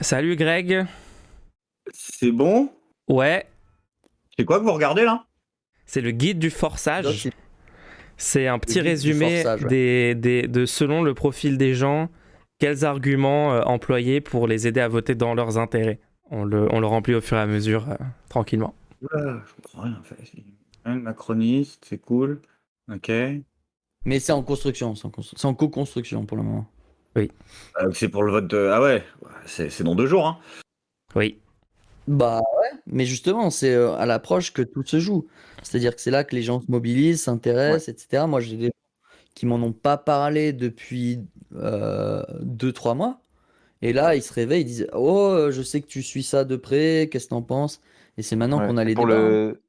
Salut Greg. C'est bon? Ouais, C'est quoi que vous regardez là? c'est le guide du Donc, forçage. c'est C'est un le petit guide du résumé forçage, ouais. de selon le profil des gens, quels arguments employer pour les aider à voter dans leurs intérêts. On le remplit au fur et à mesure, tranquillement. Oula, je comprends rien en fait. Un macroniste, c'est cool. Ok. Mais c'est en construction, c'est en co-construction pour le moment. Oui, C'est pour le vote de. Ah ouais, c'est dans 2 jours, hein. oui, Bah ouais, mais justement, c'est à l'approche que tout se joue. C'est-à-dire que c'est là que les gens se mobilisent, Ouais. s'intéressent, etc. Moi, j'ai des gens qui m'en ont pas parlé depuis 2-3 mois. Et là, ils se réveillent, ils disent: Oh, je sais que tu suis ça de près, qu'est-ce que t'en penses? Et c'est maintenant Ouais. qu'on a Et les pour débats, hein. le.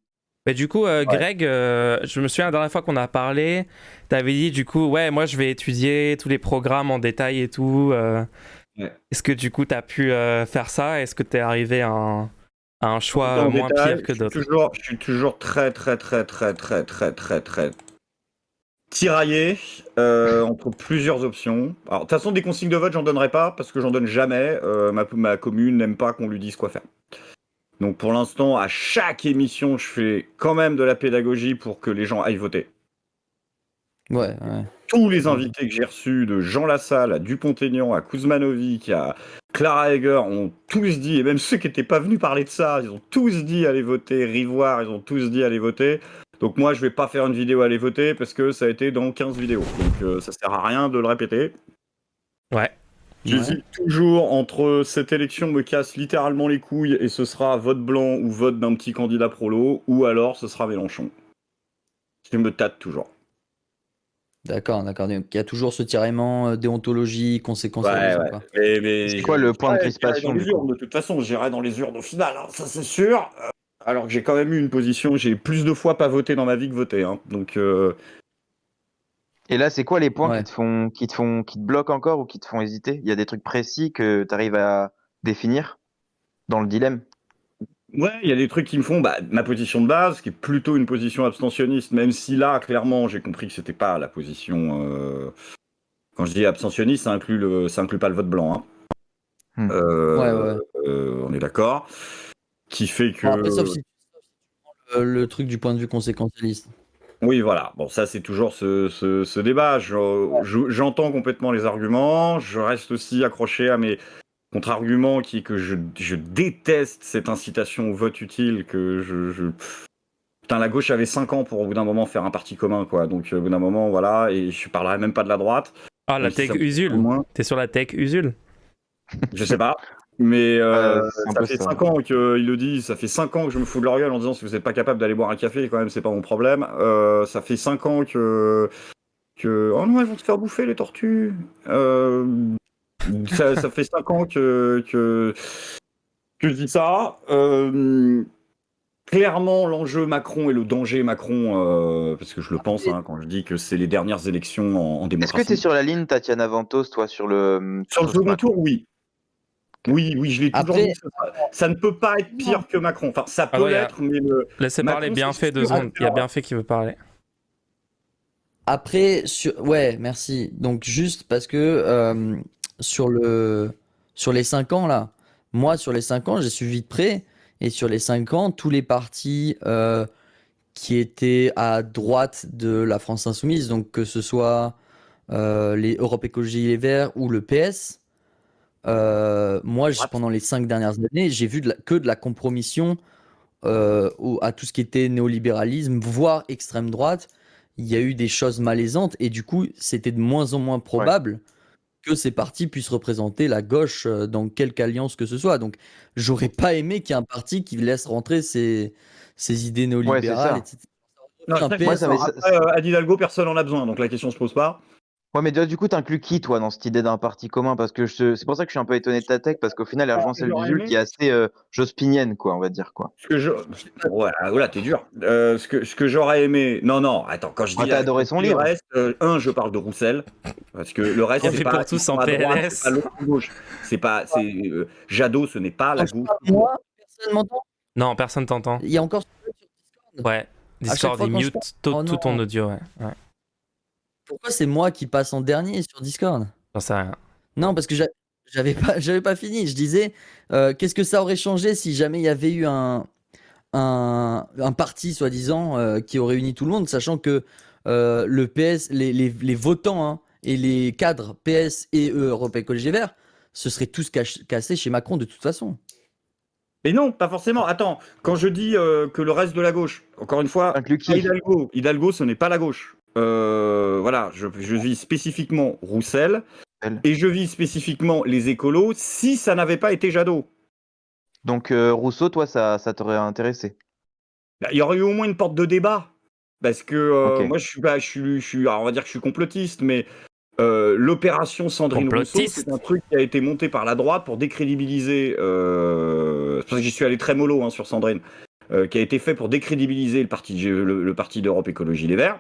mais du coup, Ouais. Greg, je me souviens la dernière fois qu'on a parlé, t'avais dit du coup, ouais, moi je vais étudier tous les programmes en détail et tout. Ouais. Est-ce que du coup t'as pu faire ça? Est-ce que t'es arrivé à un choix En moins pire détail, que d'autres? je suis toujours très, très, très, très, très, très, très, très tiraillé entre plusieurs options. Alors, de toute façon, des consignes de vote, j'en donnerai pas parce que j'en donne jamais. Ma commune n'aime pas qu'on lui dise quoi faire. Donc, pour l'instant, à chaque émission, je fais quand même de la pédagogie pour que les gens aillent voter. Ouais, ouais. Tous les invités que j'ai reçus, de Jean Lassalle à Dupont-Aignan, à Kuzmanovic, à Clara Heger, ont tous dit, et même ceux qui n'étaient pas venus parler de ça, ils ont tous dit allez voter, Rivoire, ils ont tous dit allez voter. Donc moi, je vais pas faire une vidéo aller voter parce que ça a été dans 15 vidéos. Donc ça sert à rien de le répéter. Ouais. Ouais. J'hésite toujours entre cette élection me casse littéralement les couilles et ce sera vote blanc ou vote d'un petit candidat prolo, ou alors ce sera Mélenchon. Je me tâte toujours. D'accord, d'accord. Donc, il y a toujours ce tiraillement déontologie, Ouais, conséquentialisme, ouais. quoi. Mais C'est quoi le point de j'irai dans crispation les du coup? urnes, de toute façon, j'irai dans les urnes au final, hein, ça c'est sûr. Alors que j'ai quand même eu une position, j'ai plus de fois pas voté dans ma vie que voté, hein. Donc, Et là, c'est quoi les points Ouais. qui te bloquent encore ou qui te font hésiter? Il y a des trucs précis que tu arrives à définir dans le dilemme? ouais, il y a des trucs qui me font, bah, ma position de base, qui est plutôt une position abstentionniste, même si là, clairement, j'ai compris que c'était pas la position. Quand je dis abstentionniste, ça inclut pas le vote blanc, hein. Hmm. Ouais, ouais. On est d'accord. Qui fait Bon, après, sauf que. si le truc du point de vue conséquentialiste. Oui, voilà. Bon, ça, c'est toujours ce débat. J'entends complètement les arguments. Je reste aussi accroché à mes contre-arguments qui est que je déteste cette incitation au vote utile Putain, la gauche avait 5 ans pour, au bout d'un moment, faire un parti commun, quoi. Donc, au bout d'un moment, voilà. Et je parlerai même pas de la droite, Ah, la même si tech ça me fait au Usul. moins. T'es sur la tech Usul? Je sais pas. Mais C'est un ça peu fait ça. 5 ans qu'ils le disent, ça fait 5 ans que je me fous de leur gueule en disant si vous n'êtes pas capable d'aller boire un café, quand même, c'est pas mon problème. Ça fait 5 ans que oh non, elles vont te faire bouffer les tortues. Ça fait 5 ans que je dis ça. Clairement, l'enjeu Macron et le danger Macron, parce que je le pense, Après, hein, quand je dis que c'est les dernières élections en Est-ce que tu es démocratie. sur la ligne Tatiana Ventos, toi, Sur le sur ce second Macron? tour, oui. Ok. Oui, oui, je l'ai toujours dit. après, Ça ne peut pas être non. pire que Macron. Enfin, ça Attends, peut l'être, mais laissez parler Macron, c'est Bienfait deux sûr. secondes. Il y a Bienfait qui veut parler. Après, ouais, merci. Donc, juste parce que sur sur les 5 ans, là, moi, sur les 5 ans, j'ai suivi de près. Et sur les 5 ans, tous les partis qui étaient à droite de la France Insoumise, donc que ce soit les Europe Écologie Les Verts ou le PS, moi, pendant les 5 dernières années, j'ai vu que de la compromission à tout ce qui était néolibéralisme, voire extrême droite. Il y a eu des choses malaisantes et du coup, c'était de moins en moins Ouais. probable que ces partis puissent représenter la gauche dans quelque alliance que ce soit. Donc, j'aurais pas aimé qu'il y ait un parti qui laisse rentrer ces idées Ouais, c'est néolibérales, ça. etc. Non, Un ça, je suis Moi, ça, d'accord. PS. Après, Anne Hidalgo, personne en a besoin, donc la question se pose pas. Ouais, mais du coup, t'inclus qui, toi, dans cette idée d'un parti commun? Parce que c'est pour ça que je suis un peu étonné de ta tech, parce qu'au final, elle Ah, rejoint celle j'aurais d'Usul qui aimé. est assez jospinienne, quoi, on va dire, quoi. Ce que je... Ouais, voilà, t'es dur. Ce que j'aurais aimé. Non, non, attends, quand je Moi, dis, t'as quand adoré je son dis le livre. reste, je parle de Roussel. Parce que le reste, c'est Bienfait pas. pour Ils tous sont en à droite, c'est pas PLS. l'autre gauche. C'est pas. C'est. Jadot, ce n'est pas Quand la je gauche parle pure. moi, personne m'entend. Non, personne t'entend. Il y a encore ce truc sur Discord. Ouais. À chaque Discord, fois il quand je parle. mute tout, Oh tout non. ton audio, ouais. Ouais. Pourquoi c'est moi qui passe en dernier sur Discord? J'en sais rien. Non, parce que j'avais pas fini. Je disais, qu'est-ce que ça aurait changé si jamais il y avait eu un parti, soi-disant, qui aurait uni tout le monde, sachant que le PS, les votants hein, et les cadres PS et Europe Écologie Les Verts se seraient tous cassés chez Macron de toute façon. Mais non, pas forcément. Attends, quand je dis que le reste de la gauche, encore une fois, Inclus qui? Hidalgo, ce n'est pas la gauche. Voilà, je vis spécifiquement Roussel et je vis spécifiquement les écolos si ça n'avait pas été Jadot. Donc Rousseau, toi, ça t'aurait intéressé. Bah, il y aurait eu au moins une porte de débat. Parce que Ok. moi, alors, on va dire que je suis complotiste, mais l'opération Sandrine Rousseau, Complotiste. c'est un truc qui a été monté par la droite pour décrédibiliser. C'est parce que j'y suis allé très mollo hein, sur Sandrine, qui a été fait pour décrédibiliser le parti d'Europe Écologie Les Verts,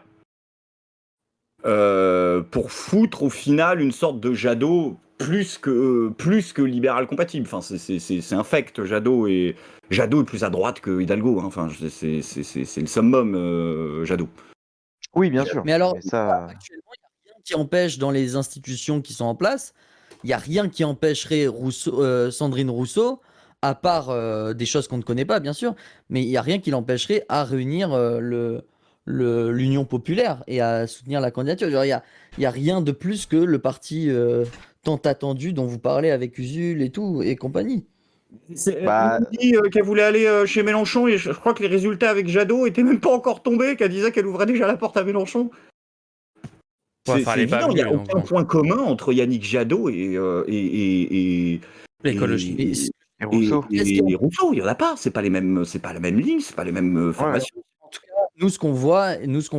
pour foutre au final une sorte de Jadot plus que libéral compatible. Enfin, c'est infect. Jadot est plus à droite que Hidalgo. Hein. Enfin, c'est le summum, Jadot. Oui, bien sûr. Mais alors, Mais ça, actuellement, il n'y a rien qui empêche dans les institutions qui sont en place, il n'y a rien qui empêcherait Sandrine Rousseau, à part des choses qu'on ne connaît pas, bien sûr, mais il n'y a rien qui l'empêcherait à réunir l'Union populaire et à soutenir la candidature. Genre, il y a rien de plus que le parti tant attendu dont vous parlez avec Usul et tout, et compagnie. bah, Elle dit qu'elle voulait aller chez Mélenchon et je crois que les résultats avec Jadot étaient même pas encore tombés, qu'elle disait qu'elle ouvrait déjà la porte à Mélenchon. Ouais, C'est enfin, elle est pas évident, il n'y a venue, donc aucun bon. point commun entre Yannick Jadot et, L'écologie. Et et Rousseau. et Rousseau. Il n'y en a pas. C'est pas la même ligne, c'est pas les mêmes formations. en tout cas, nous, ce qu'on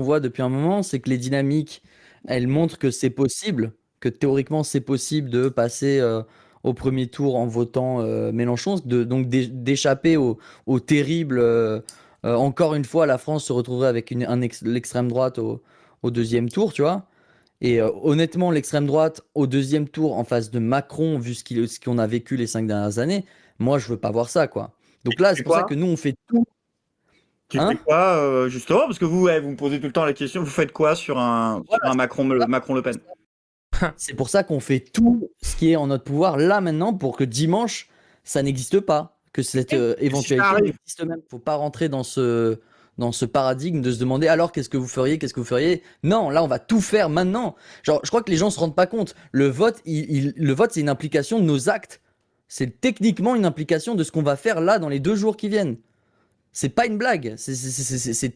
voit depuis un moment, c'est que les dynamiques, elles montrent que c'est possible, que théoriquement, c'est possible de passer au premier tour en votant Mélenchon, donc d'échapper au terrible. Encore une fois, la France se retrouverait avec l'extrême droite au deuxième tour, tu vois. Et honnêtement, l'extrême droite au deuxième tour en face de Macron, vu ce qu'on a vécu les 5 dernières années, moi, je veux pas voir ça, quoi. Donc là, c'est pour ça que nous, on fait tout. Tu fais Hein? quoi, justement? Parce que vous me posez tout le temps la question, vous faites quoi sur un Voilà, Macron-Le Pen? c'est pour ça qu'on fait tout ce qui est en notre pouvoir là maintenant pour que dimanche, ça n'existe pas, que cette Et si ça éventualité arrive? n'existe même. Faut pas rentrer dans ce paradigme de se demander alors qu'est-ce que vous feriez, qu'est-ce que vous feriez. Non, là on va tout faire maintenant. Genre, je crois que les gens se rendent pas compte. Le vote, le vote, c'est une implication de nos actes. C'est techniquement une implication de ce qu'on va faire là dans les 2 jours qui viennent. C'est pas une blague, c'est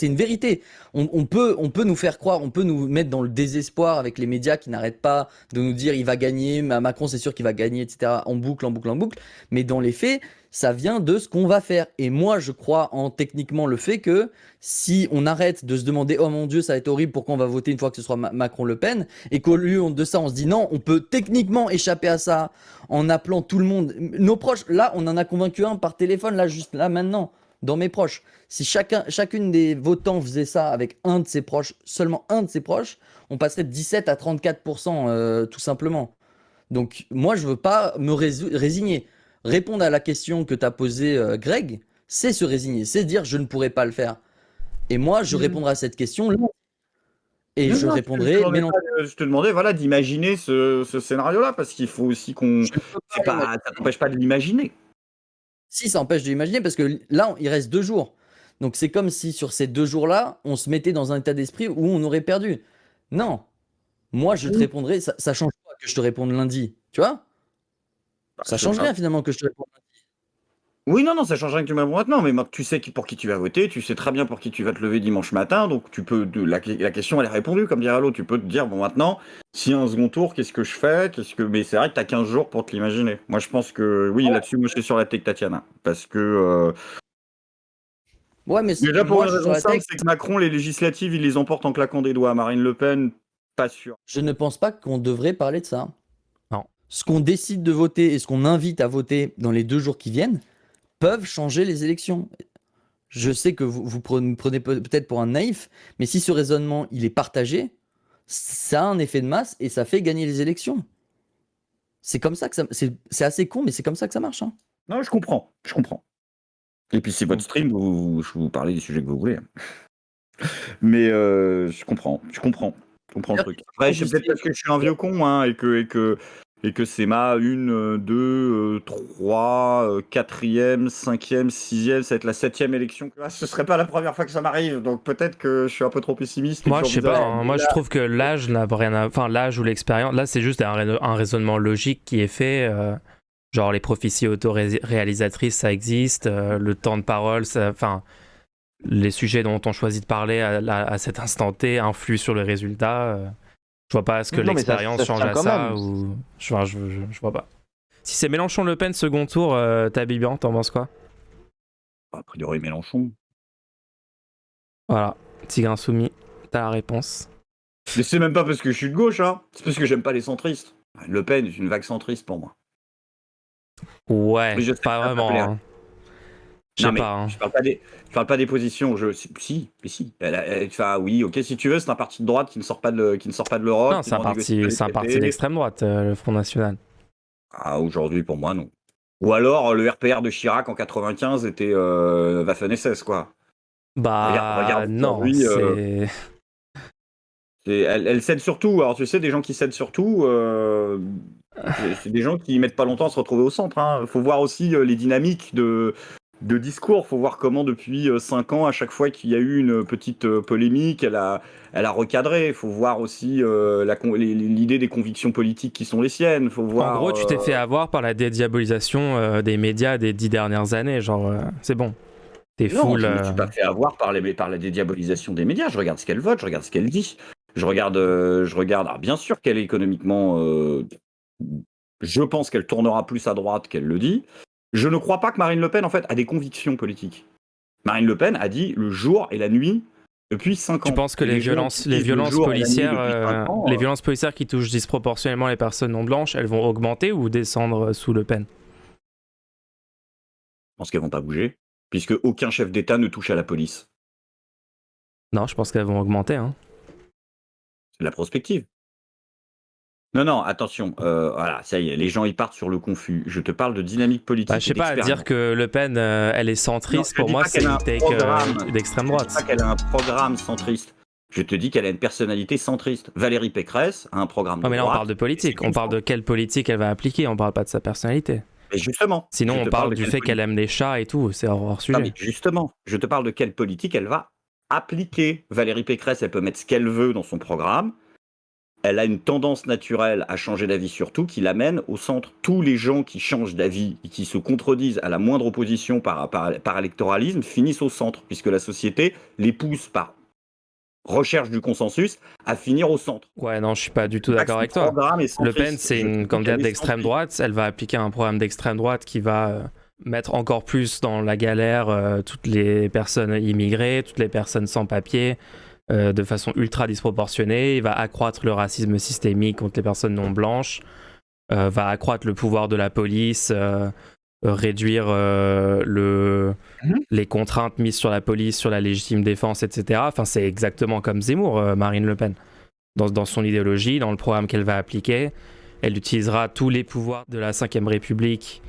une vérité. On peut nous faire croire, on peut nous mettre dans le désespoir avec les médias qui n'arrêtent pas de nous dire il va gagner, Macron c'est sûr qu'il va gagner, etc. En boucle, en boucle, en boucle. Mais dans les faits, ça vient de ce qu'on va faire. Et moi, je crois en techniquement le fait que si on arrête de se demander oh mon Dieu, ça va être horrible, pourquoi on va voter une fois que ce sera Macron-Le Pen, et qu'au lieu de ça, on se dit non, on peut techniquement échapper à ça en appelant tout le monde. Nos proches, là, on en a convaincu un par téléphone, là, juste là, maintenant dans mes proches. Si chacune des votants faisait ça avec un de ses proches, seulement un de ses proches, on passerait de 17 à 34%, tout simplement. Donc moi, je veux pas me résigner. Répondre à la question que t'as posée, Greg, c'est se résigner, c'est dire je ne pourrais pas le faire. Et moi, je répondrai à cette question là. Et je Non, répondrai, mais non, je te demandais voilà, d'imaginer ce scénario-là, parce qu'il faut aussi qu'on. je ne peux pas l'imaginer. Ça t'empêche pas de l'imaginer. Si, ça empêche de l'imaginer parce que là, il reste 2 jours. Donc c'est comme si sur ces 2 jours-là, on se mettait dans un état d'esprit où on aurait perdu. Non, moi je te répondrai, ça change pas que je te réponde lundi, tu vois? Ça change rien finalement que je te réponde lundi. Oui, non, ça change rien que tu me réponds maintenant, mais tu sais pour qui tu vas voter, tu sais très bien pour qui tu vas te lever dimanche matin, donc tu peux. La question, elle est répondue, comme dirait l'autre. Tu peux te dire, bon, maintenant, s'il y a un second tour, qu'est-ce que je fais? Mais c'est vrai que tu as 15 jours pour te l'imaginer. Moi, je pense que, oui, là-dessus, moi, je suis sur la tech Tatiana. Parce que. Ouais, mais Déjà, pour moi une je suis sur raison la simple, tech, c'est que Macron, les législatives, il les emporte en claquant des doigts. Marine Le Pen, pas sûr. je ne pense pas qu'on devrait parler de ça. Non. Ce qu'on décide de voter et ce qu'on invite à voter dans les 2 jours qui viennent peuvent changer les élections. Je sais que vous prenez peut-être pour un naïf, mais si ce raisonnement il est partagé, ça a un effet de masse et ça fait gagner les élections. C'est comme ça que c'est assez con, mais c'est comme ça que ça marche. Hein. Non, je comprends. Et puis, c'est votre stream, je vous parlez des sujets que vous voulez. Mais je comprends le truc. Après, c'est peut-être parce que je suis un vieux con, hein, et que et que c'est ma 1, 2, 3, 4e, 5e, 6e, ça va être la 7e élection. Ah, ce serait pas la première fois que ça m'arrive, donc peut-être que je suis un peu trop pessimiste. Et Moi, que je sais pas. j'envisage- Moi, je trouve que l'âge n'a rien à. Enfin, l'âge ou l'expérience. Là, c'est juste un raisonnement logique qui est fait. Genre, les prophéties auto-réalisatrices, ça existe. Le temps de parole, ça. Enfin, les sujets dont on choisit de parler à cet instant T influent sur le résultat. Je vois pas ce que Non, mais ça l'expérience se change tient à quand ça. même. Ou... je vois pas. Si c'est Mélenchon-Le Pen, second tour, t'as Bibian, t'en penses quoi? A priori, Mélenchon. Voilà. Tigre insoumis, t'as la réponse. Mais c'est même pas parce que je suis de gauche, hein. C'est parce que j'aime pas les centristes. Le Pen est une vague centriste pour moi. Ouais, Mais je sais pas que ça va vraiment. plaire. Hein. Je Non, sais mais pas. Hein. je parle pas des positions. Si, mais si. Enfin, oui, ok, si tu veux, c'est un parti de droite qui ne sort pas de l'Europe. Non, qui c'est un ne renégocie pas les parti traités. d'extrême droite, le Front National. Ah, aujourd'hui, pour moi, non. Ou alors, le RPR de Chirac en 95 était Waffen-SS, quoi. Bah Regarde non, aujourd'hui, c'est. elle cède surtout. Alors, tu sais, des gens qui cèdent surtout, c'est des gens qui mettent pas longtemps à se retrouver au centre. Hein. Faut voir aussi les dynamiques de discours. Faut voir comment, depuis 5 ans, à chaque fois qu'il y a eu une petite polémique, elle a recadré. Faut voir aussi l'idée des convictions politiques qui sont les siennes. Faut En voir. gros, tu t'es fait avoir par la dédiabolisation des médias des 10 dernières années. Genre, c'est bon. T'es Non, full. je me suis pas fait avoir par la dédiabolisation des médias. Je regarde ce qu'elle vote, je regarde ce qu'elle dit. Je regarde. Alors, bien sûr qu'elle est économiquement. Je pense qu'elle tournera plus à droite qu'elle le dit. Je ne crois pas que Marine Le Pen, en fait, a des convictions politiques. Marine Le Pen a dit le jour et la nuit depuis 5 ans. Tu penses que Et les gens qui violences disent le jour et la nuit policières, depuis 5 ans, les violences policières qui touchent disproportionnellement les personnes non blanches, elles vont augmenter ou descendre sous Le Pen? je pense qu'elles vont pas bouger, puisque aucun chef d'État ne touche à la police. Non, je pense qu'elles vont augmenter. Hein. C'est de la prospective. Non, attention, voilà, ça y est, les gens ils partent sur le confus. Je te parle de dynamique politique. Bah, je sais pas, dire que Le Pen, elle est centriste, Non, je pour dis moi, pas c'est qu'elle a une un take programme. d'extrême Je droite. dis pas qu'elle a un programme centriste. Je te dis qu'elle a une personnalité centriste. Valérie Pécresse a un programme Non, de mais là, on droite. parle de politique. On parle de quelle politique elle va appliquer. On parle pas de sa personnalité. Et justement, Sinon, je on te parle de du quelle fait qu'elle politique. aime les chats et tout. C'est hors Non, sujet. mais justement, je te parle de quelle politique elle va appliquer. Valérie Pécresse, elle peut mettre ce qu'elle veut dans son programme. Elle a une tendance naturelle à changer d'avis sur tout qui l'amène au centre. Tous les gens qui changent d'avis et qui se contredisent à la moindre opposition par électoralisme finissent au centre, puisque la société les pousse par recherche du consensus à finir au centre. Ouais, non, je suis pas du tout Je dis pas que d'accord son avec toi. programme est Le centriste. Pen, c'est Je te une dis candidate qu'elle est d'extrême centriste. droite. Elle va appliquer un programme d'extrême droite qui va mettre encore plus dans la galère toutes les personnes immigrées, toutes les personnes sans papier, de façon ultra disproportionnée. Il va accroître le racisme systémique contre les personnes non blanches, va accroître le pouvoir de la police, réduire les contraintes mises sur la police, sur la légitime défense, etc. Enfin, c'est exactement comme Zemmour, Marine Le Pen. Dans son idéologie, dans le programme qu'elle va appliquer, elle utilisera tous les pouvoirs de la Ve République,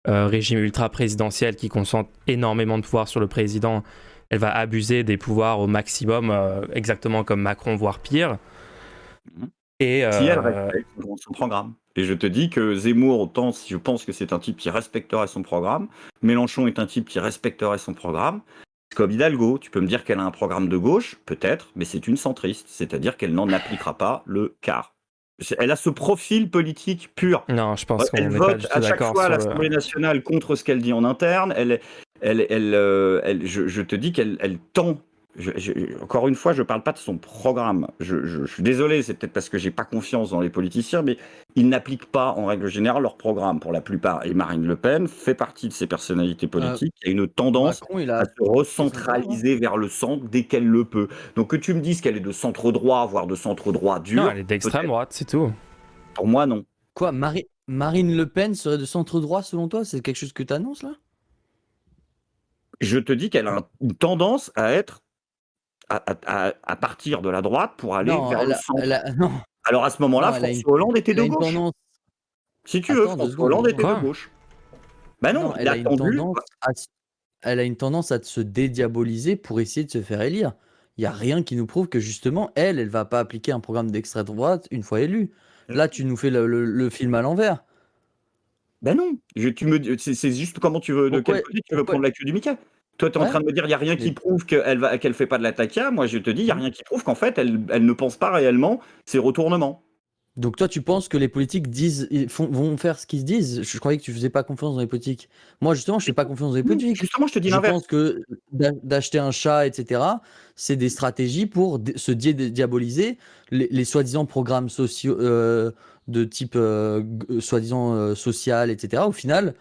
régime ultra-présidentiel qui concentre énormément de pouvoir sur le président. Elle va abuser des pouvoirs au maximum, exactement comme Macron, voire pire. Et Si elle respecte son programme. Et je te dis que Zemmour, autant si je pense que c'est un type qui respecterait son programme, Mélenchon est un type qui respecterait son programme. Comme Hidalgo, tu peux me dire qu'elle a un programme de gauche, peut-être, mais c'est une centriste, c'est-à-dire qu'elle n'en appliquera pas le quart. Elle a ce profil politique pur. non, je pense qu'on Elle n'est pas vote du tout à chaque d'accord fois à sur l'Assemblée nationale contre ce qu'elle dit en interne. Je te dis qu'elle tend. Encore une fois, je ne parle pas de son programme. Je suis désolé, c'est peut-être parce que j'ai pas confiance dans les politiciens, mais ils n'appliquent pas en règle générale leur programme pour la plupart. Et Marine Le Pen fait partie de ces personnalités politiques qui a une tendance Macron, il à a se recentraliser vers le centre dès qu'elle le peut. Donc que tu me dises qu'elle est de centre droit, voire de centre droit dur, Non, elle est d'extrême peut-être. droite, c'est tout. Pour moi, non. Quoi, Marine Le Pen serait de centre droit selon toi? C'est quelque chose que tu annonces là? Je te dis qu'elle a une tendance à être à partir de la droite pour aller Non, vers le centre. non, Alors à ce moment-là, non, elle a François Hollande était elle a de une gauche. tendance. Si tu veux, Attends, 2 François secondes, Hollande 2 était Quoi de gauche. Ben non, Non, il a attendu. elle a une tendance à se dédiaboliser pour essayer de se faire élire. Il y a rien qui nous prouve que justement, elle va pas appliquer un programme d'extrême droite une fois élue. Là, tu nous fais le film à l'envers. Ben non, c'est juste comment tu veux, de quel côté tu veux prendre la queue du Mickey. Toi, tu es en Ouais. train de me dire, il n'y a rien qui Mais- prouve qu'elle fait pas de la taquia. Moi, je te dis, il n'y a rien qui prouve qu'en fait, elle ne pense pas réellement ces retournements. Donc toi, tu penses que les politiques vont faire ce qu'ils se disent? Je croyais que tu faisais pas confiance dans les politiques. Moi, justement, je fais pas confiance dans les Non, politiques. justement, je te dis Je l'inverse. pense que d'acheter un chat, etc., c'est des stratégies pour se diaboliser les soi-disant programmes sociaux de type soi-disant social, etc. Au final,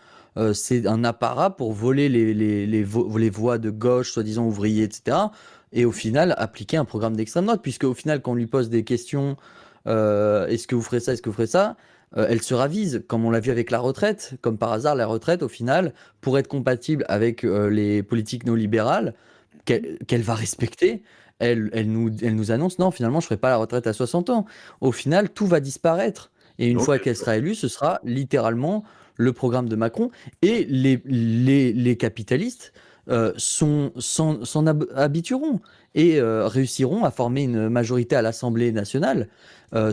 c'est un apparat pour voler les voix de gauche, soi-disant ouvriers, etc. Et au final, appliquer un programme d'extrême droite, puisque au final, quand on lui pose des questions, est-ce que vous ferez ça, est-ce que vous ferez ça, elle se ravise, comme on l'a vu avec la retraite. Comme par hasard, la retraite, au final, pour être compatible avec les politiques néolibérales qu'elle va respecter, elle nous annonce, non, finalement, je ne ferai pas la retraite à 60 ans. Au final, tout va disparaître. Et une Ok. fois qu'elle sera élue, ce sera littéralement le programme de Macron. Et les capitalistes s'en habitueront et réussiront à former une majorité à l'Assemblée nationale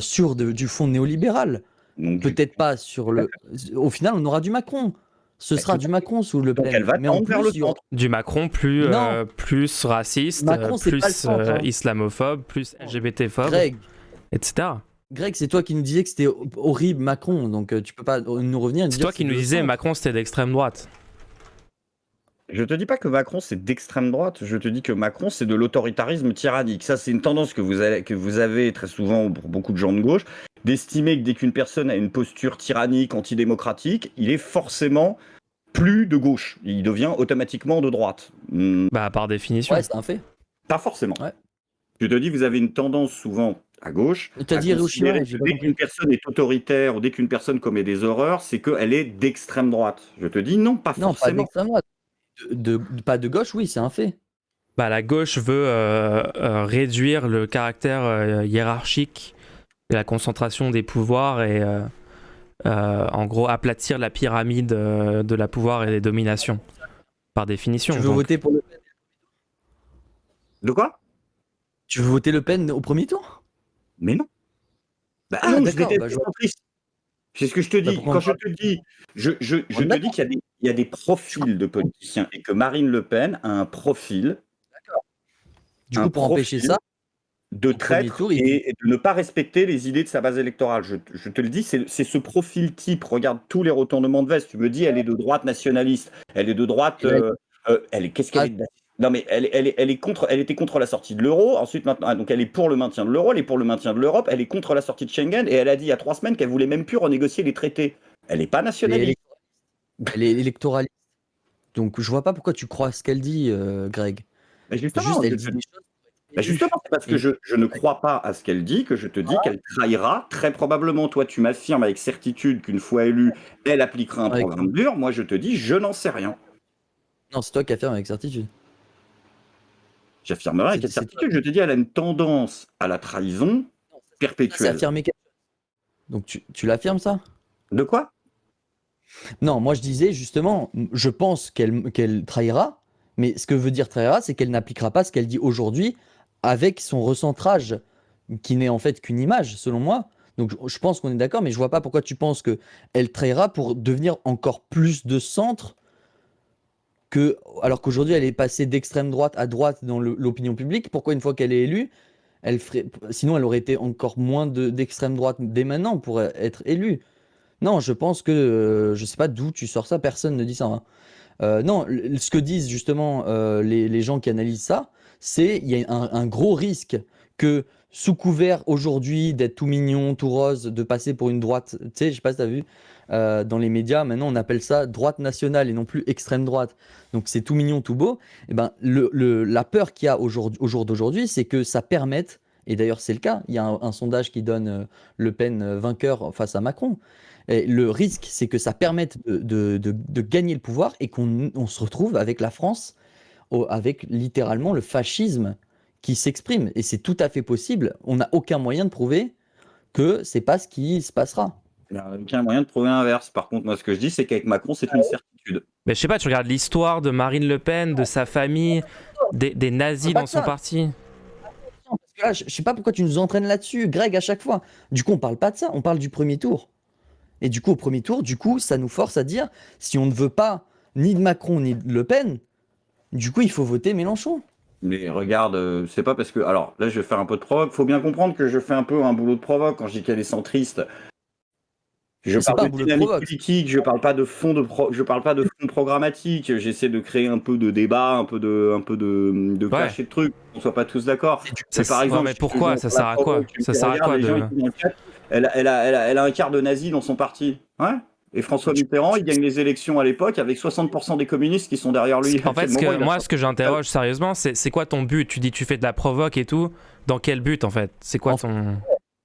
sur du fond néolibéral. Donc, Peut-être pas sur le. Au final, on aura du Macron. Ce sera du Macron sous Le donc elle Pen. va Mais en tendre vers plus, le il y aura- centre. Du Macron plus, Non. plus raciste, Macron, c'est pas le plus centre, hein. islamophobe, plus LGBT-phobe, Greg, etc. c'est toi qui nous disais que c'était horrible Macron, donc tu peux pas nous revenir et nous C'est dire toi que qui nous le disais centre. Macron c'était d'extrême droite. Je te dis pas que Macron c'est d'extrême droite, je te dis que Macron c'est de l'autoritarisme tyrannique. Ça, c'est une tendance que vous avez très souvent pour beaucoup de gens de gauche, d'estimer que dès qu'une personne a une posture tyrannique, antidémocratique, il est forcément plus de gauche. Il devient automatiquement de droite. Bah par définition. Ouais, c'est un fait. Pas forcément. Ouais. Je te dis, vous avez une tendance souvent à gauche T'as à dit Hiroshima, considérer j'ai que pas dès compris. qu'une personne est autoritaire ou dès qu'une personne commet des horreurs, c'est qu'elle est d'extrême droite. Je te dis non, pas Non, pas forcément. d'extrême droite. Pas de gauche, oui, c'est un fait. Bah la gauche veut réduire le caractère hiérarchique et la concentration des pouvoirs et en gros aplatir la pyramide de la pouvoir et des dominations. Par définition. Tu veux donc. voter pour Le Pen? De quoi? Tu veux voter Le Pen au premier tour? Mais non. Bah Ah, non, je d'accord, déteste bah, les je vois. centristes. C'est ce que je te Bah, dis. pourquoi Quand on je parle- te dis, je te D'accord. dis qu'il y a des profils de politiciens et que Marine Le Pen a un profil, Du coup, pour empêcher ça, de au premier traître tour, et de ne pas respecter les idées de sa base électorale. Je te le dis, c'est ce profil type. Regarde tous les retournements de veste. Tu me dis, elle est de droite nationaliste, elle est de droite. Qu'est-ce qu'elle est de... Non, mais elle était contre la sortie de l'euro. Ensuite, maintenant, donc elle est pour le maintien de l'euro, elle est pour le maintien de l'Europe, elle est contre la sortie de Schengen et elle a dit il y a 3 semaines qu'elle voulait même plus renégocier les traités. Elle n'est pas nationaliste. elle est électoraliste. Donc, je vois pas pourquoi tu crois ce qu'elle dit, Greg. Mais justement, Juste, elle dit des choses. bah justement, c'est parce que je ne crois pas à ce qu'elle dit que je te dis qu'elle trahira très probablement. Toi, tu m'affirmes avec certitude qu'une fois élue, elle appliquera un programme dur. Moi, je te dis, je n'en sais rien. Non, c'est toi qui affirmes avec certitude. J'affirmerai avec certitude. Je te dis, elle a une tendance à la trahison C'est perpétuelle. affirmer quelque chose. Donc, tu l'affirmes, ça? De quoi? Non, moi, je disais justement, je pense qu'elle trahira, mais ce que veut dire trahira, c'est qu'elle n'appliquera pas ce qu'elle dit aujourd'hui avec son recentrage, qui n'est en fait qu'une image, selon moi. Donc, je pense qu'on est d'accord, mais je vois pas pourquoi tu penses qu'elle trahira pour devenir encore plus de centre alors qu'aujourd'hui, elle est passée d'extrême droite à droite dans l'opinion publique. Pourquoi, une fois qu'elle est élue, sinon elle aurait été encore moins d'extrême droite dès maintenant pour être élue. Non, je pense que, je sais pas d'où tu sors ça, personne ne dit ça, hein. Non, ce que disent justement les gens qui analysent ça, c'est il y a un gros risque que sous couvert aujourd'hui d'être tout mignon, tout rose, de passer pour une droite, tu sais, je sais pas si tu as vu, dans les médias, maintenant on appelle ça droite nationale et non plus extrême droite. Donc c'est tout mignon, tout beau. Et ben, la peur qu'il y a au jour d'aujourd'hui, c'est que ça permette, et d'ailleurs c'est le cas, il y a un sondage qui donne Le Pen vainqueur face à Macron. Et le risque, c'est que ça permette de gagner le pouvoir et qu'on se retrouve avec la France, avec littéralement le fascisme qui s'exprime. Et c'est tout à fait possible. On n'a aucun moyen de prouver que c'est pas ce qui se passera. Il n'y a aucun moyen de prouver l'inverse. Par contre, moi, ce que je dis, c'est qu'avec Macron, c'est une certitude. Mais je sais pas, tu regardes l'histoire de Marine Le Pen, de sa famille, des nazis Pas dans de son ça. parti. Là, je sais pas pourquoi tu nous entraînes là-dessus, Greg, à chaque fois. Du coup, on parle pas de ça, on parle du premier tour. Et du coup, au premier tour, ça nous force à dire, si on ne veut pas ni de Macron ni de Le Pen, du coup, il faut voter Mélenchon. Mais regarde, c'est pas parce que. Alors là, je vais faire un peu de provoque. Faut bien comprendre que je fais un peu un boulot de provoque quand je dis qu'elle est centriste. Je Mais c'est parle pas un de boulot de dynamique provoque. politique, je parle pas de fond je parle pas de fond programmatique. J'essaie de créer un peu de débat, un peu de Ouais. clash et de trucs, qu'on soit pas tous d'accord. Ça, Mais par exemple, mais si tu pourquoi? veux, Ça pour la sert à quoi? provoque, tu me Ça dis, sert à regarde, quoi les gens, de. ils sont dans le chat. Elle a un quart de nazi dans son parti. Ouais. Et François Mitterrand, il gagne les élections à l'époque avec 60% des communistes qui sont derrière lui. En fait, Actuellement, il a moi, ce sorti- que j'interroge sérieusement, c'est quoi ton but? Tu dis tu fais de la provoque et tout. Dans quel but en fait? C'est quoi En ton.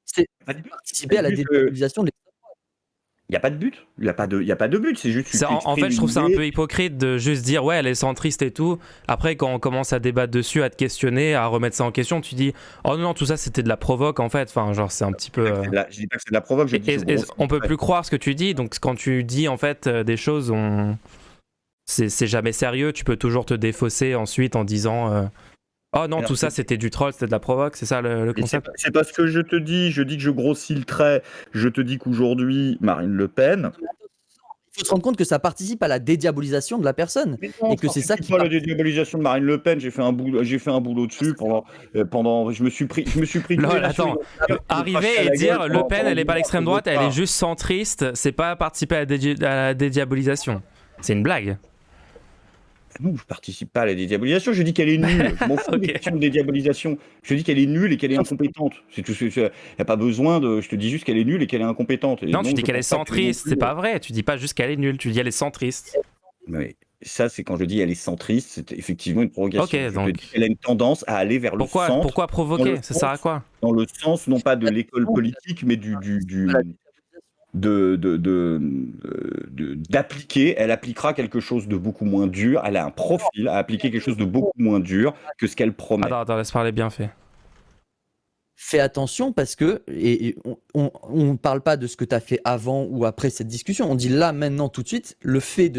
C'est Pas de but. participer à la But, dédiabolisation de Il n'y a pas de but. Il n'y a pas de but. C'est juste que tu En exprimes fait, je une trouve ça un idée. peu hypocrite de juste dire ouais, elle est centriste et tout. Après, quand on commence à débattre dessus, à te questionner, à remettre ça en question, tu dis oh non, tout ça c'était de la provoque en fait. Enfin, genre, c'est un petit peu. Je dis pas que c'est de la provoque, je dis que On peut plus croire ce que tu dis. Donc, quand tu dis en fait des choses, c'est jamais sérieux. Tu peux toujours te défausser ensuite en disant oh non, Alors, tout ça c'était du troll, c'était de la provoque. C'est ça le Mais concept? c'est pas ce que je te dis. Je dis que je grossis le trait. Je te dis qu'aujourd'hui, Marine Le Pen. Il faut se rendre compte que ça participe à la dédiabolisation de la personne. Mais non, Et que c'est ça qui pas la dédiabolisation de Marine Le Pen. J'ai fait un boulot dessus pendant. Je me suis pris tous les Lol, nations attends, identitaires qui me arriver crachaient à et la dire gueule Le pendant- Pen, pendant elle est pas 10 ans, l'extrême je droite, vote elle est pas. juste centriste, c'est pas participer à la dédiabolisation. C'est une blague. Non, je participe pas à la dédiabolisation. Je dis qu'elle est nulle. Je m'en fous des Ok. questions de dédiabolisation. Je dis qu'elle est nulle et qu'elle est incompétente. C'est tout. Il n'y a pas besoin de. Je te dis juste qu'elle est nulle et qu'elle est incompétente. Et Non, tu donc, dis je qu'elle est pense pas que non centriste, plus, c'est pas vrai. Tu dis pas juste qu'elle est nulle, tu dis elle est centriste. Mais ça, c'est quand je dis elle est centriste, c'est effectivement une prorogation. Ok, Je donc- te dis qu'elle a une tendance à aller vers le centre, Pourquoi provoquer? Ça sert à quoi? dans le sens non pas de l'école politique, mais d'appliquer. Elle appliquera quelque chose de beaucoup moins dur. Elle a un profil à appliquer quelque chose de beaucoup moins dur que ce qu'elle promet. Attends, laisse parler bien fait. Fais attention parce que, et on parle pas de ce que tu as fait avant ou après cette discussion, on dit là, maintenant, tout de suite, le fait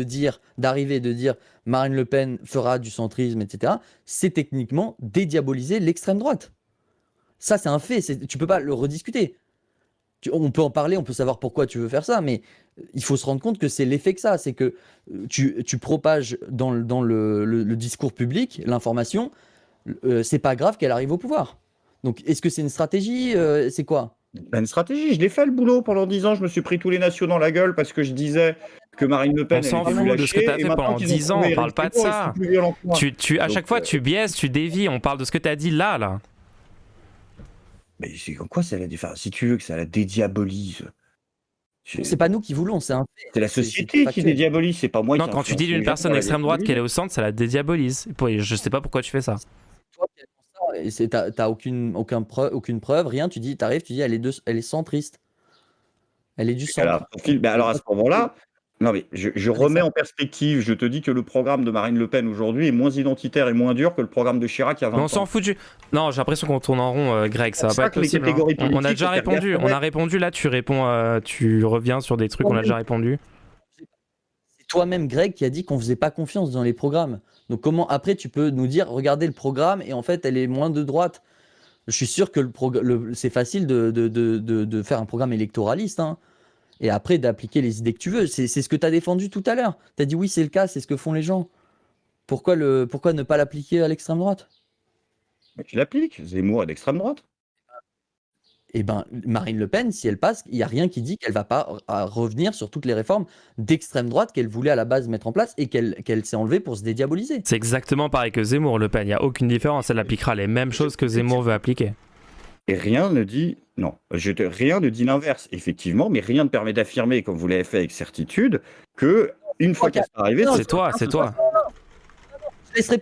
d'arriver de dire Marine Le Pen fera du centrisme, etc., c'est techniquement dédiaboliser l'extrême droite. Ça, c'est un fait, tu peux pas le rediscuter. On peut en parler, on peut savoir pourquoi tu veux faire ça, mais il faut se rendre compte que c'est l'effet que ça, c'est que tu propages dans le discours public l'information, c'est pas grave qu'elle arrive au pouvoir. Donc, est-ce que c'est une stratégie? C'est quoi? Ben, une stratégie, je l'ai fait le boulot pendant 10 ans, je me suis pris tous les nationaux dans la gueule parce que je disais que Marine Le Pen, On elle s'en était fout nulle à de ce que chier, t'as et fait maintenant pendant qu'ils ont 10 ans, trouvé on parle Éric pas de Zemmour, ils ça. sont plus violents que moi. À Donc, chaque fois, tu biaises, tu dévies, on parle de ce que t'as dit là. Mais c'est en quoi ça la enfin, si tu veux que ça la dédiabolise, C'est pas nous qui voulons, c'est un fait. c'est la C'est société qui factuel. dédiabolise, c'est pas moi Non, qui quand tu influence dis les d'une gens personne pour la d'extrême droite qu'elle est dédiaboliser. au centre, ça la dédiabolise. Je sais pas pourquoi tu fais ça. Toi qui as ça, et t'as aucune preuve, rien, t'arrives, tu dis elle est centriste. Elle est du Elle a un centre. profil, mais alors à ce moment-là, non mais je remets en perspective, je te dis que le programme de Marine Le Pen aujourd'hui est moins identitaire et moins dur que le programme de Chirac il y a 20 Mais ans. on s'en fout du. Non, j'ai l'impression qu'on tourne en rond, Greg, ça va C'est pas ça être que les possible. catégories On a politiques, déjà faut faire répondu. gaffe, On a répondu là, tu réponds, tu reviens sur des trucs, on a déjà répondu. C'est toi-même, Greg, qui a dit qu'on faisait pas confiance dans les programmes. Donc comment après tu peux nous dire, regardez le programme et en fait elle est moins de droite. Je suis sûr que c'est facile de faire un programme électoraliste, hein, et après d'appliquer les idées que tu veux. C'est ce que tu as défendu tout à l'heure. Tu as dit oui, c'est le cas, c'est ce que font les gens. Pourquoi ne pas l'appliquer à l'extrême droite? Mais tu l'appliques, Zemmour est d'extrême droite. Eh ben, Marine Le Pen, si elle passe, il n'y a rien qui dit qu'elle va pas revenir sur toutes les réformes d'extrême droite qu'elle voulait à la base mettre en place et qu'elle s'est enlevée pour se dédiaboliser. C'est exactement pareil que Zemmour, Le Pen. Il n'y a aucune différence. Elle appliquera les mêmes choses que Zemmour veut appliquer. Et rien ne dit, non, rien ne dit l'inverse, effectivement, mais rien ne permet d'affirmer, comme vous l'avez fait avec certitude, que une fois qu'elle sera arrivée, C'est toi. Je laisserai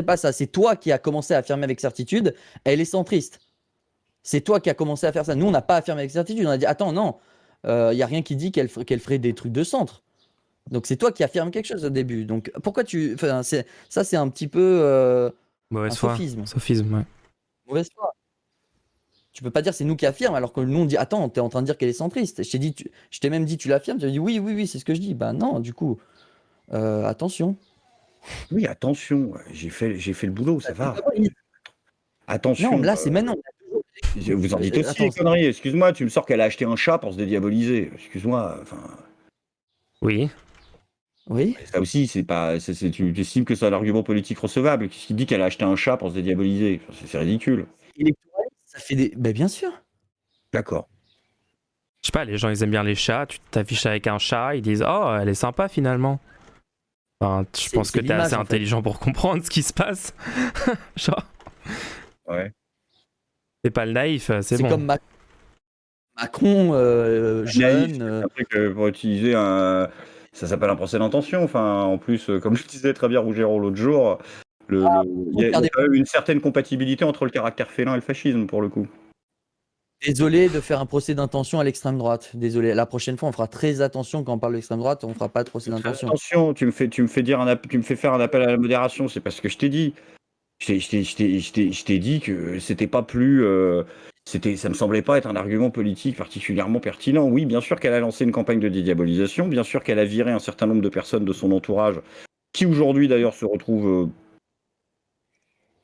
pas ça. C'est toi qui as commencé à affirmer avec certitude, elle est centriste. C'est toi qui as commencé à faire ça. Nous, on n'a pas affirmé avec certitude. On a dit, attends, non, il n'y a rien qui dit qu'elle ferait des trucs de centre. Donc c'est toi qui affirmes quelque chose au début. Donc pourquoi enfin, ça, c'est un petit peu Mauvaise un foi. sophisme. Sophisme, ouais. Mauvaise foi. Tu peux pas dire c'est nous qui affirme alors que nous on dit attends, t'es en train de dire qu'elle est centriste. Je t'ai même dit tu l'affirmes, tu as dit oui, c'est ce que je dis. Bah non, du coup, attention. oui, attention, j'ai fait le boulot, ça va. Attention, Non, là, c'est maintenant. vous en dites aussi Attends, des conneries. Excuse-moi, tu me sors qu'elle a acheté un chat pour se dédiaboliser. Excuse-moi, enfin, Oui. oui. ça aussi, c'est pas, tu estimes que c'est un argument politique recevable. Qu'est-ce qui dit qu'elle a acheté un chat pour se dédiaboliser? Enfin, c'est ridicule. Électoraliste, ça fait des. Ben, bien sûr. D'accord. Je sais pas, les gens ils aiment bien les chats, tu t'affiches avec un chat, ils disent oh elle est sympa finalement. Enfin, je pense que C'est t'es assez l'image, en fait. intelligent pour comprendre ce qui se passe. Genre, Ouais. t'es pas le naïf, c'est C'est bon. comme Macron, Naïf, jeune. c'est un truc pour utiliser un. Ça s'appelle un procès d'intention. Enfin, en plus, comme je disais très bien Rougéro l'autre jour, il y a quand même une certaine compatibilité entre le caractère félin et le fascisme, pour le coup. Désolé de faire un procès d'intention à l'extrême droite. Désolé. La prochaine fois, on fera très attention quand on parle de l'extrême droite. On fera pas de procès d'intention. Attention, tu me fais faire un appel à la modération. C'est parce que je t'ai dit. Je t'ai dit que c'était pas plus. Ça me semblait pas être un argument politique particulièrement pertinent. Oui, bien sûr qu'elle a lancé une campagne de dédiabolisation. Bien sûr qu'elle a viré un certain nombre de personnes de son entourage, qui aujourd'hui d'ailleurs se retrouvent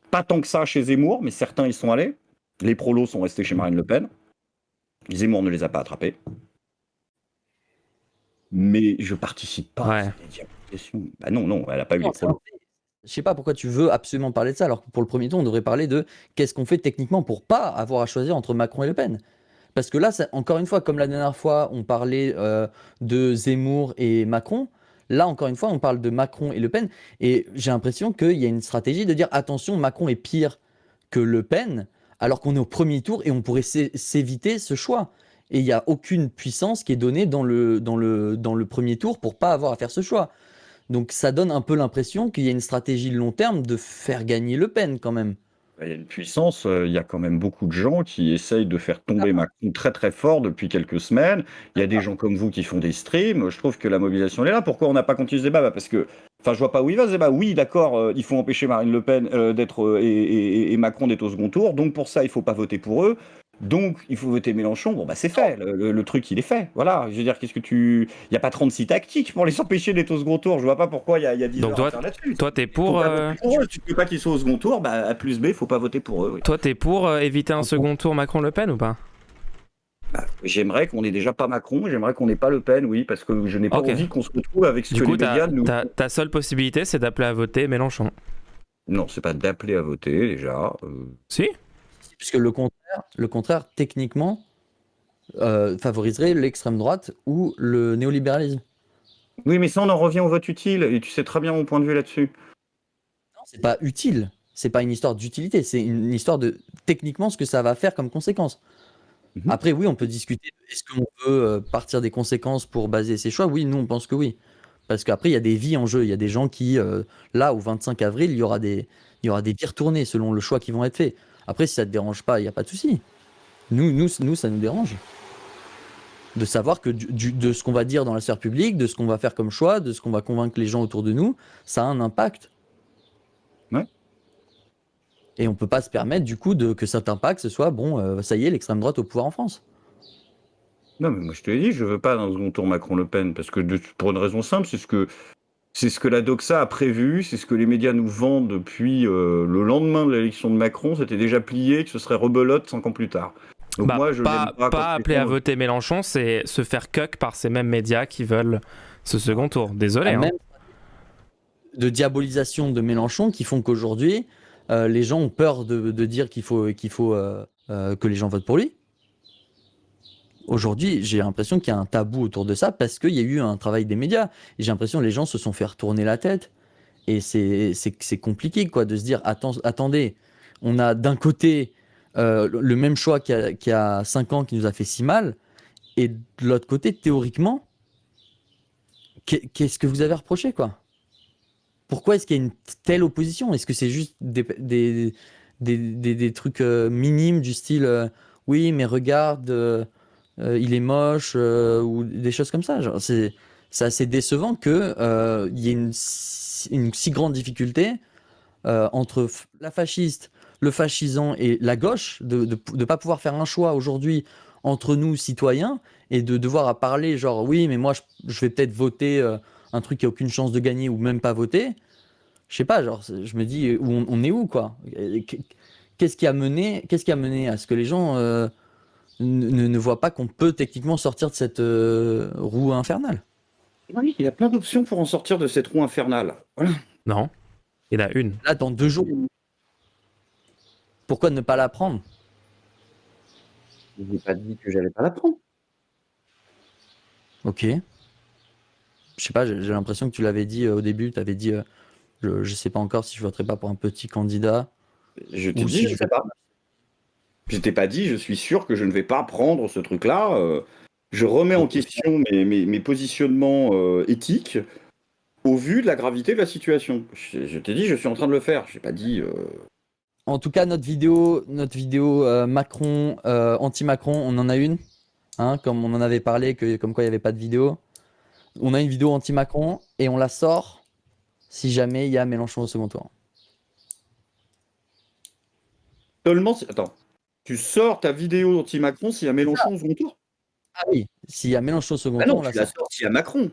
pas tant que ça chez Zemmour, mais certains y sont allés. Les prolos sont restés chez Marine Le Pen. Zemmour ne les a pas attrapés. Mais je participe pas à Ouais. cette dédiabolisation. Bah non, elle a pas eu Non, les prolos. je sais pas pourquoi tu veux absolument parler de ça, alors que pour le premier tour, on devrait parler de qu'est-ce qu'on fait techniquement pour pas avoir à choisir entre Macron et Le Pen. Parce que là, encore une fois, comme la dernière fois, on parlait de Zemmour et Macron. Là, encore une fois, on parle de Macron et Le Pen. Et j'ai l'impression qu'il y a une stratégie de dire attention, Macron est pire que Le Pen, alors qu'on est au premier tour et on pourrait s'éviter ce choix. Et il n'y a aucune puissance qui est donnée dans le premier tour pour pas avoir à faire ce choix. Donc ça donne un peu l'impression qu'il y a une stratégie long terme de faire gagner Le Pen quand même. Il y a une puissance, il y a quand même beaucoup de gens qui essayent de faire tomber Macron très très fort depuis quelques semaines. Il y a des gens comme vous qui font des streams. Je trouve que la mobilisation elle est là. Pourquoi on n'a pas continué ce débat? Bah parce que, enfin, je vois pas où il va ce débat. Oui, d'accord, il faut empêcher Marine Le Pen et Macron d'être au second tour. Donc pour ça, il faut pas voter pour eux. Donc il faut voter Mélenchon. Bon bah c'est fait. Le truc il est fait. Voilà. Je veux dire, il y a pas 36 tactiques pour les empêcher d'être au second tour. Je vois pas pourquoi il y a 10 Donc heures à faire là-dessus. toi t'es Faut pour, pas voter pour eux. Si tu veux pas qu'ils soient au second tour, bah A plus B, faut pas voter pour eux. Oui. toi t'es pour éviter un second tour Macron-Le Pen ou pas? J'aimerais qu'on ait déjà pas Macron, j'aimerais qu'on n'ait pas Le Pen, oui, parce que je n'ai pas Ok. envie qu'on se retrouve avec ce Du que coup, les médias nous. ta seule possibilité c'est d'appeler à voter Mélenchon. Non, c'est pas d'appeler à voter déjà. Si? Puisque le contraire techniquement, favoriserait l'extrême droite ou le néolibéralisme. Oui, mais ça, on en revient au vote utile, et tu sais très bien mon point de vue là-dessus. Non, c'est pas utile. C'est pas une histoire d'utilité. C'est une histoire de techniquement ce que ça va faire comme conséquence. Mhm. Après, oui, on peut discuter. Est-ce qu'on peut partir des conséquences pour baser ses choix? Oui, nous, on pense que oui. Parce qu'après, il y a des vies en jeu. Il y a des gens qui, là, au 25 avril, il y aura des vies retournées selon le choix qui vont être faits. Après, si ça te dérange pas, il n'y a pas de souci. Nous, ça nous dérange. De savoir que de ce qu'on va dire dans la sphère publique, de ce qu'on va faire comme choix, de ce qu'on va convaincre les gens autour de nous, ça a un impact. Ouais. Et on peut pas se permettre du coup que cet impact ce soit bon, ça y est, l'extrême droite au pouvoir en France. Non, mais moi je te l'ai dit, je veux pas dans un second tour Macron-Le Pen, parce que pour une raison simple, c'est ce que la Doxa a prévu, c'est ce que les médias nous vendent depuis le lendemain de l'élection de Macron, c'était déjà plié, que ce serait rebelote 5 ans plus tard. Donc moi, je pas l'aime pas appeler à voter Mélenchon, c'est se faire cuck par ces mêmes médias qui veulent ce second tour. Désolé. Même Hein. de diabolisation de Mélenchon qui font qu'aujourd'hui, les gens ont peur de dire qu'il faut que les gens votent pour lui. Aujourd'hui, j'ai l'impression qu'il y a un tabou autour de ça parce qu'il y a eu un travail des médias. Et j'ai l'impression que les gens se sont fait retourner la tête. Et c'est compliqué quoi, de se dire attendez, on a d'un côté le même choix qu'il y a 5 ans qui nous a fait si mal, et de l'autre côté, théoriquement, qu'est-ce que vous avez reproché quoi? Pourquoi est-ce qu'il y a une telle opposition? Est-ce que c'est juste des trucs minimes du style oui, mais regarde, il est moche, ou des choses comme ça. Genre, c'est assez décevant qu'il y ait une si grande difficulté entre la fasciste, le fascisant et la gauche, de ne pas pouvoir faire un choix aujourd'hui entre nous, citoyens, et de devoir à parler genre oui, mais moi je vais peut-être voter un truc qui a aucune chance de gagner ou même pas voter. Je sais pas, genre, je me dis, on est où, quoi? qu'est-ce qui a mené à ce que les gens ne voient pas qu'on peut techniquement sortir de cette roue infernale? Oui, il y a plein d'options pour en sortir de cette roue infernale. Voilà. Non, il y en a une. Là, dans 2 jours, pourquoi ne pas la prendre? Je n'ai pas dit que j'allais pas la prendre. Ok. Je sais pas, j'ai l'impression que tu l'avais dit au début, tu avais dit je sais pas encore si je voterai pas pour un petit candidat. Je t'ai Ou dit, si je je sais vais- pas. Je t'ai pas dit, je suis sûr que je ne vais pas prendre ce truc-là. Je remets en question mes positionnements éthiques au vu de la gravité de la situation. Je t'ai dit, je suis en train de le faire. J'ai pas dit. En tout cas, notre vidéo Macron, anti-Macron, on en a une, hein, comme on en avait parlé, comme quoi il n'y avait pas de vidéo. On a une vidéo anti-Macron et on la sort si jamais il y a Mélenchon au second tour. Seulement. Attends. Tu sors ta vidéo anti-Macron s'il y a Mélenchon au second tour? Ah oui, s'il y a Mélenchon au second Ah tour, non, on la tu la sort. sors s'il y a Macron.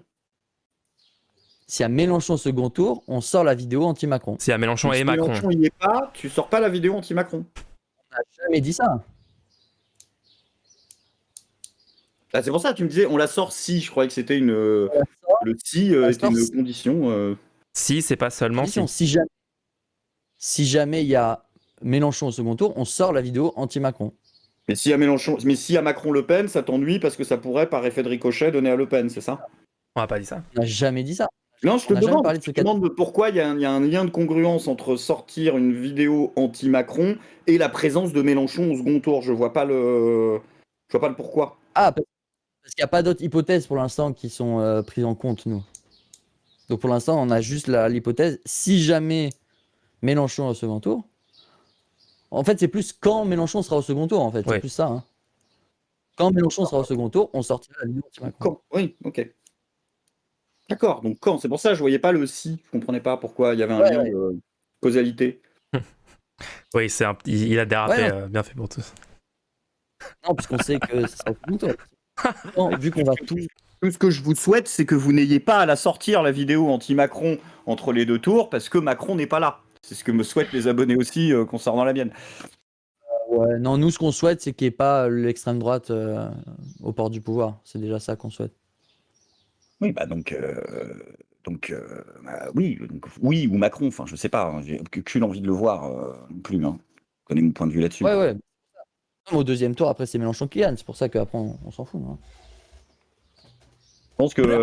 S'il y a Mélenchon au second tour, on sort la vidéo anti-Macron. S'il y a Mélenchon Si et Macron. Mélenchon y est pas, tu sors pas la vidéo anti-Macron. On n'a jamais dit ça. Ah, c'est pour ça que tu me disais, on la sort si. Je croyais que c'était une. la sort, Le si la était sort une si. condition. Si, c'est pas seulement si. Condition, si jamais il y a Mélenchon au second tour, on sort la vidéo anti-Macron. Mais s'il y a Mélenchon, mais s'il y a Macron-Le Pen, ça t'ennuie parce que ça pourrait, par effet de ricochet, donner à Le Pen, c'est ça? On n'a pas dit ça. On n'a jamais dit ça. Non, je te On n'a jamais demande, parlé de ce je te demande pourquoi il y a un lien de congruence entre sortir une vidéo anti-Macron et la présence de Mélenchon au second tour. Je vois pas le pourquoi. Ah, parce qu'il n'y a pas d'autres hypothèses pour l'instant qui sont prises en compte, nous. Donc pour l'instant, on a juste l'hypothèse, si jamais Mélenchon est au second tour, en fait, c'est plus quand Mélenchon sera au second tour, en fait. Ouais. C'est plus ça. Hein. Quand Mélenchon sera au second tour, on sortira la vidéo anti-Macron. Quand? Oui, ok. D'accord, donc quand? C'est pour ça que je voyais pas le si. Je comprenais pas pourquoi il y avait un lien de causalité. Oui, il a dérapé, Ouais, bien fait pour tous. Non, puisqu'on sait que ça sera au second tour. Non, vu qu'on va tout... Tout ce que je vous souhaite, c'est que vous n'ayez pas à la sortir, la vidéo anti-Macron, entre les deux tours, parce que Macron n'est pas là. C'est ce que me souhaitent les abonnés aussi concernant la mienne. Ouais, non, nous, ce qu'on souhaite, c'est qu'il n'y ait pas l'extrême droite au port du pouvoir. C'est déjà ça qu'on souhaite. Oui, bah oui, oui, ou Macron, enfin, je sais pas, hein, j'ai aucune envie de le voir non plus. Hein. Je connais mon point de vue là-dessus. Ouais, ouais. Au deuxième tour, après, c'est Mélenchon qui gagne. C'est pour ça qu'après, on s'en fout. Hein.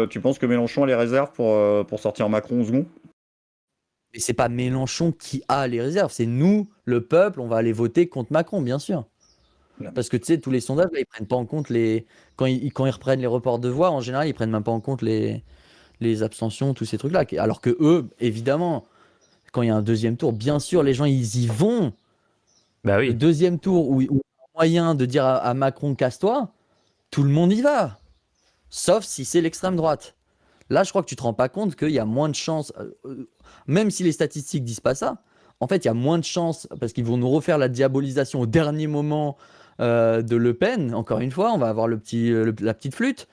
Tu penses que Mélenchon a les réserves pour sortir Macron au second? Mais c'est pas Mélenchon qui a les réserves, c'est nous, le peuple, on va aller voter contre Macron, bien sûr. Non. Parce que tu sais, tous les sondages, là, ils prennent pas en compte les. Quand ils reprennent les reports de voix, en général, ils prennent même pas en compte les abstentions, tous ces trucs-là. Alors que eux, évidemment, quand il y a un deuxième tour, bien sûr, les gens, ils y vont. Bah Le oui. deuxième tour où il y a moyen de dire à Macron, casse-toi, tout le monde y va. Sauf si c'est l'extrême droite. Là, je crois que tu te rends pas compte qu'il y a moins de chances, même si les statistiques disent pas ça, en fait, il y a moins de chances, parce qu'ils vont nous refaire la diabolisation au dernier moment de Le Pen, encore une fois, on va avoir la petite flûte,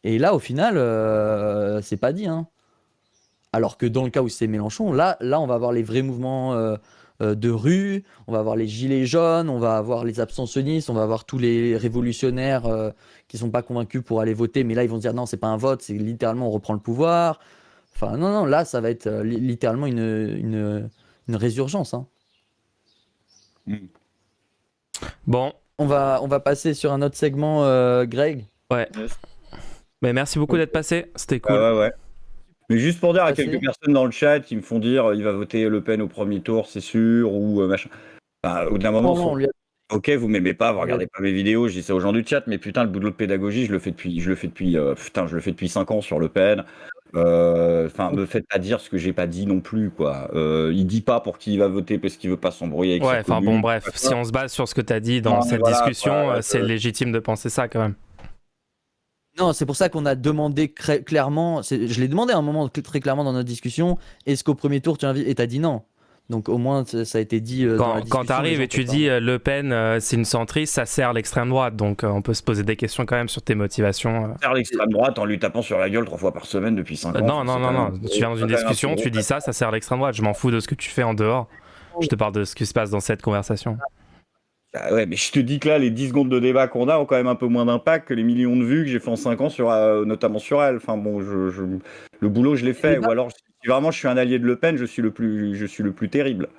et là, au final, c'est pas dit. Hein. Alors que dans le cas où c'est Mélenchon, là, on va avoir les vrais mouvements de rue, on va avoir les gilets jaunes, on va avoir les abstentionnistes, on va avoir tous les révolutionnaires qui sont pas convaincus pour aller voter, mais là ils vont se dire non, c'est pas un vote, c'est littéralement on reprend le pouvoir. Enfin non, là ça va être littéralement une résurgence. Hein. Bon, On va passer sur un autre segment, Greg. ouais. Yes. Mais merci beaucoup d'être passé, c'était cool. Ouais. Mais juste pour dire à Passé. quelques personnes dans le chat qui me font dire il va voter Le Pen au premier tour, c'est sûr, ou machin. Enfin, au bout d'un moment, Non, on lui a- ok, vous m'aimez pas, vous regardez pas mes vidéos, je dis ça aux gens du chat, mais putain, le boulot de pédagogie, je le fais depuis 5 ans sur Le Pen. Enfin, me faites pas dire ce que j'ai pas dit non plus, quoi. Il dit pas pour qui il va voter parce qu'il veut pas s'embrouiller avec Ouais, sa enfin commune. bon, bref, si on se base sur ce que t'as dit dans Non, mais cette voilà, discussion, quoi, c'est légitime de penser ça quand même. Non, c'est pour ça qu'on a demandé clairement, je l'ai demandé à un moment très clairement dans notre discussion, est-ce qu'au premier tour tu invites, et t'as dit non. Donc au moins ça a été dit dans la Quand discussion. t'arrives les et gens tu peuvent dis Le Pen, c'est une centriste, ça sert l'extrême droite, donc on peut se poser des questions quand même sur tes motivations. Faire l'extrême droite en lui tapant sur la gueule 3 fois par semaine depuis 5 ans. Non, tu viens dans une discussion, tu dis ça sert l'extrême droite, je m'en fous de ce que tu fais en dehors. Je te parle de ce qui se passe dans cette conversation. Ah ouais, mais je te dis que là, les 10 secondes de débat qu'on a ont quand même un peu moins d'impact que les millions de vues que j'ai fait en 5 ans, notamment sur elle. Enfin bon, le boulot, je l'ai fait. Ou alors, si vraiment je suis un allié de Le Pen, je suis le plus terrible.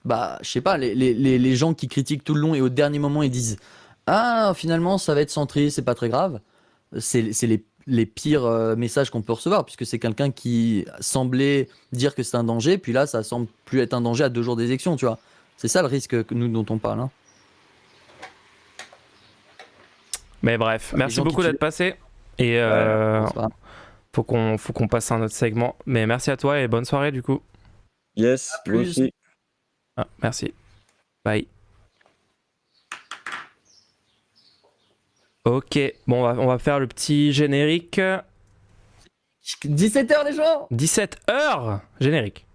Bah, je sais pas, les gens qui critiquent tout le long et au dernier moment ils disent ah, finalement ça va être centré, c'est pas très grave. C'est les pires messages qu'on peut recevoir, puisque c'est quelqu'un qui semblait dire que c'est un danger, puis là ça semble plus être un danger à 2 jours des élections, tu vois. C'est ça le risque dont on parle. Hein. Mais bref, Les merci gens qui beaucoup tuent- d'être passé. Et C'est pas grave. faut qu'on passe à un autre segment. Mais merci à toi et bonne soirée du coup. Yes, À moi plus. aussi. Ah, merci. Bye. Ok, bon, on va faire le petit générique. 17h les gens. 17h générique.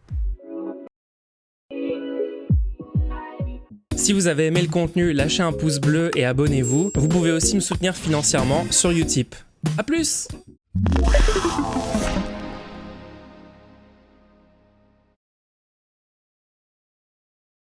Si vous avez aimé le contenu, lâchez un pouce bleu et abonnez-vous. Vous pouvez aussi me soutenir financièrement sur Utip. A plus!